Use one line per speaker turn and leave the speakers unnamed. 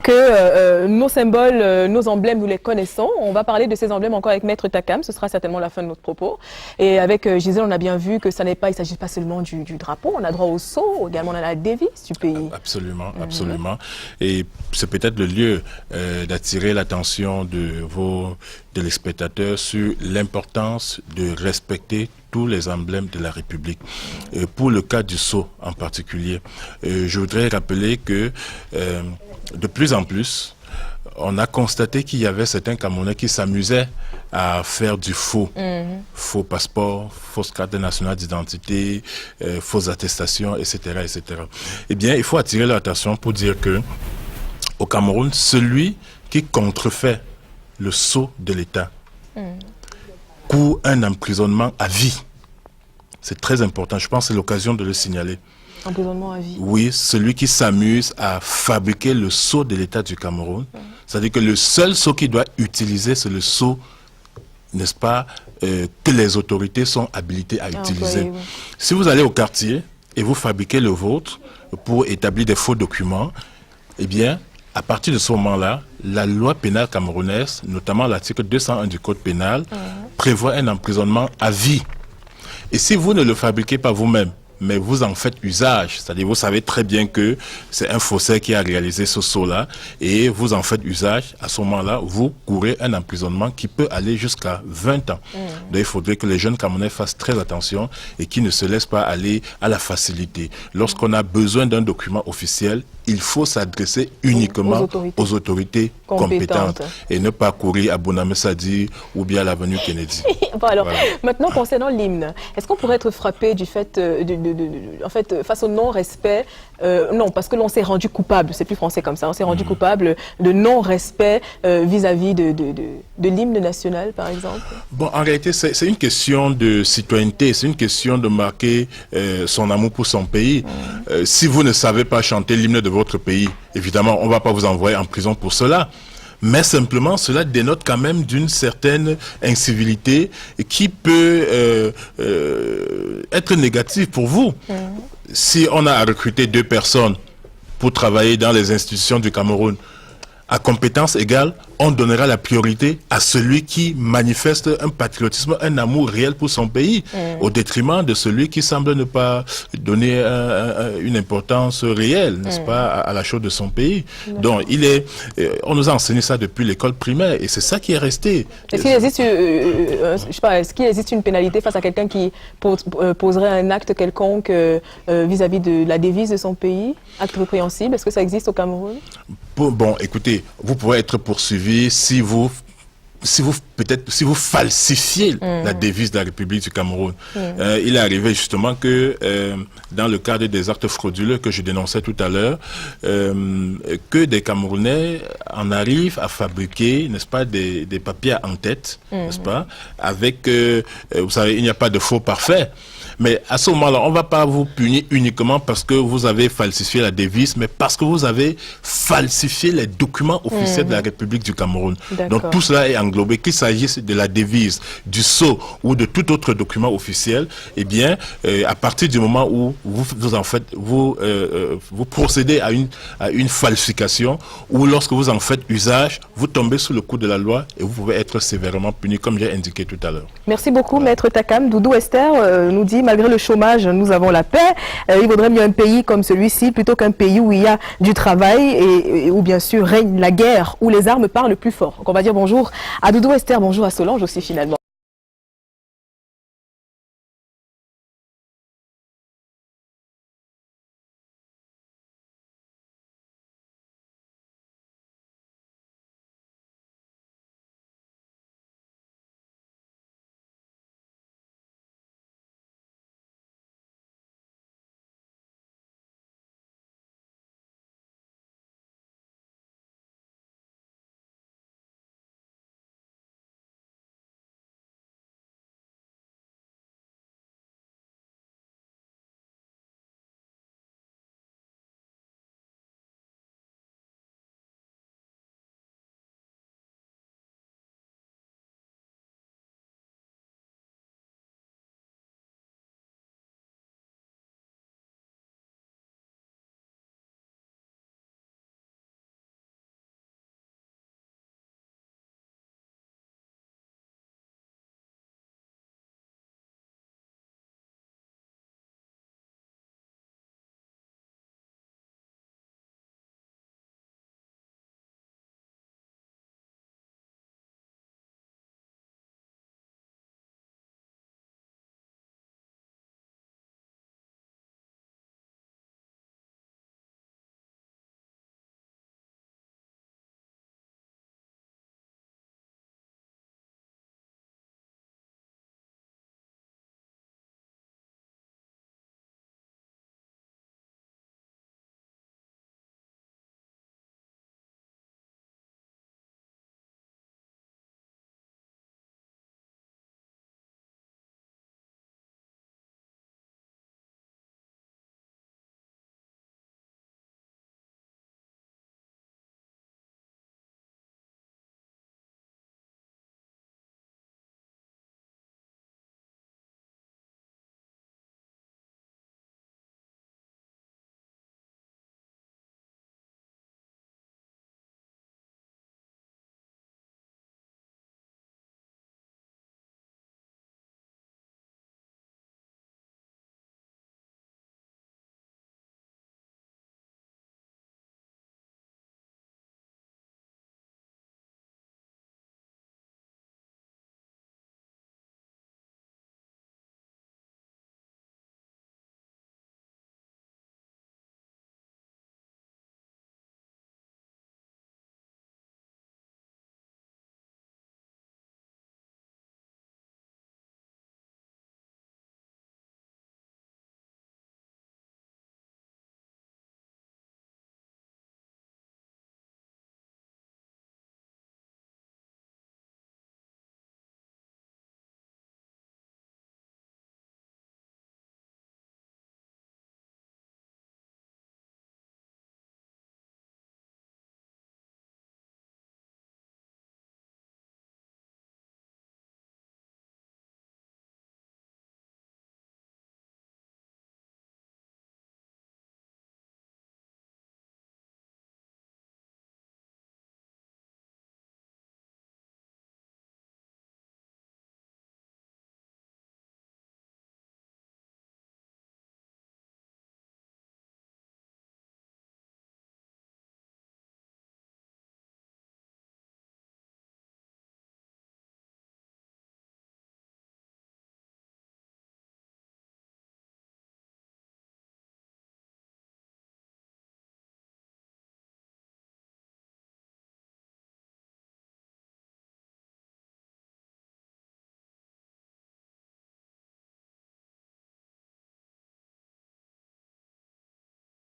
que nos symboles, nos emblèmes, nous les connaissons. On va parler de ces emblèmes encore avec Maître Takam. Ce sera certainement la fin de notre propos. Et avec Gisèle, on a bien vu que il ne s'agit pas seulement du drapeau. On a droit au sceau, également on a la devise du pays.
Absolument, absolument. Et c'est peut-être le lieu d'attirer l'attention de vos téléspectateurs sur l'importance de respecter tous les emblèmes de la République. Pour le cas du sceau en particulier, je voudrais rappeler que de plus en plus, on a constaté qu'il y avait certains Camerounais qui s'amusaient à faire du faux. Faux passeport, fausse carte nationale d'identité, fausses attestations, etc., etc. Eh bien, il faut attirer leur attention pour dire que au Cameroun, celui qui contrefait le sceau de l'État court un emprisonnement à vie. C'est très important. Je pense que c'est l'occasion de le signaler.
Emprisonnement à vie.
Oui, celui qui s'amuse à fabriquer le sceau de l'État du Cameroun. C'est-à-dire que le seul sceau qu'il doit utiliser, c'est le sceau, n'est-ce pas, que les autorités sont habilitées à utiliser.
Oui.
Si vous allez au quartier et vous fabriquez le vôtre pour établir des faux documents, eh bien, à partir de ce moment-là, la loi pénale camerounaise, notamment l'article 201 du Code pénal, prévoit un emprisonnement à vie. Et si vous ne le fabriquez pas vous-même, mais vous en faites usage, c'est-à-dire vous savez très bien que c'est un faussaire qui a réalisé ce sceau-là, et vous en faites usage, à ce moment-là, vous courez un emprisonnement qui peut aller jusqu'à 20 ans. Donc il faudrait que les jeunes Camerounais fassent très attention et qu'ils ne se laissent pas aller à la facilité. Lorsqu'on a besoin d'un document officiel, il faut s'adresser uniquement aux autorités compétentes et ne pas courir à Bonamessadi ou bien à l'avenue Kennedy.
Bon, alors, maintenant, concernant l'hymne, est-ce qu'on pourrait être frappé du fait, en fait, face au non-respect, non, parce que l'on s'est rendu coupable, c'est plus français comme ça, on s'est rendu coupable de non-respect vis-à-vis de l'hymne national, par exemple? Bon,
en réalité, c'est une question de citoyenneté, c'est une question de marquer son amour pour son pays. Si vous ne savez pas chanter l'hymne de votre pays, évidemment, on ne va pas vous envoyer en prison pour cela. Mais simplement, cela dénote quand même d'une certaine incivilité qui peut être négative pour vous. Si on a à recruter 2 personnes pour travailler dans les institutions du Cameroun, à compétence égale, on donnera la priorité à celui qui manifeste un patriotisme, un amour réel pour son pays, au détriment de celui qui semble ne pas donner une importance réelle, n'est-ce pas, à la chose de son pays. Donc, on nous a enseigné ça depuis l'école primaire, et c'est ça qui est resté.
Est-ce qu'il existe, je sais pas, est-ce qu'il existe une pénalité face à quelqu'un qui poserait un acte quelconque vis-à-vis de la devise de son pays, acte répréhensible? Est-ce que ça existe au Cameroun?
Bon, écoutez, vous pourrez être poursuivi si vous falsifiez la devise de la République du Cameroun. Il est arrivé justement que dans le cadre des actes frauduleux que je dénonçais tout à l'heure, que des Camerounais en arrivent à fabriquer, n'est-ce pas, des papiers en tête, n'est-ce pas, avec, vous savez, il n'y a pas de faux parfait. Mais à ce moment-là, on ne va pas vous punir uniquement parce que vous avez falsifié la devise, mais parce que vous avez falsifié les documents officiels de la République du Cameroun. Donc tout cela est englobé, qu'il s'agisse de la devise, du sceau ou de tout autre document officiel. Eh bien, à partir du moment où vous procédez à une falsification, ou lorsque vous en faites usage, vous tombez sous le coup de la loi et vous pouvez être sévèrement puni, comme j'ai indiqué tout à l'heure.
Merci beaucoup, Maître Takam. Doudou Esther nous dit, malgré le chômage, nous avons la paix. Il vaudrait mieux un pays comme celui-ci plutôt qu'un pays où il y a du travail et où bien sûr règne la guerre, où les armes parlent plus fort. Donc on va dire bonjour à Doudou Esther, bonjour à Solange aussi finalement.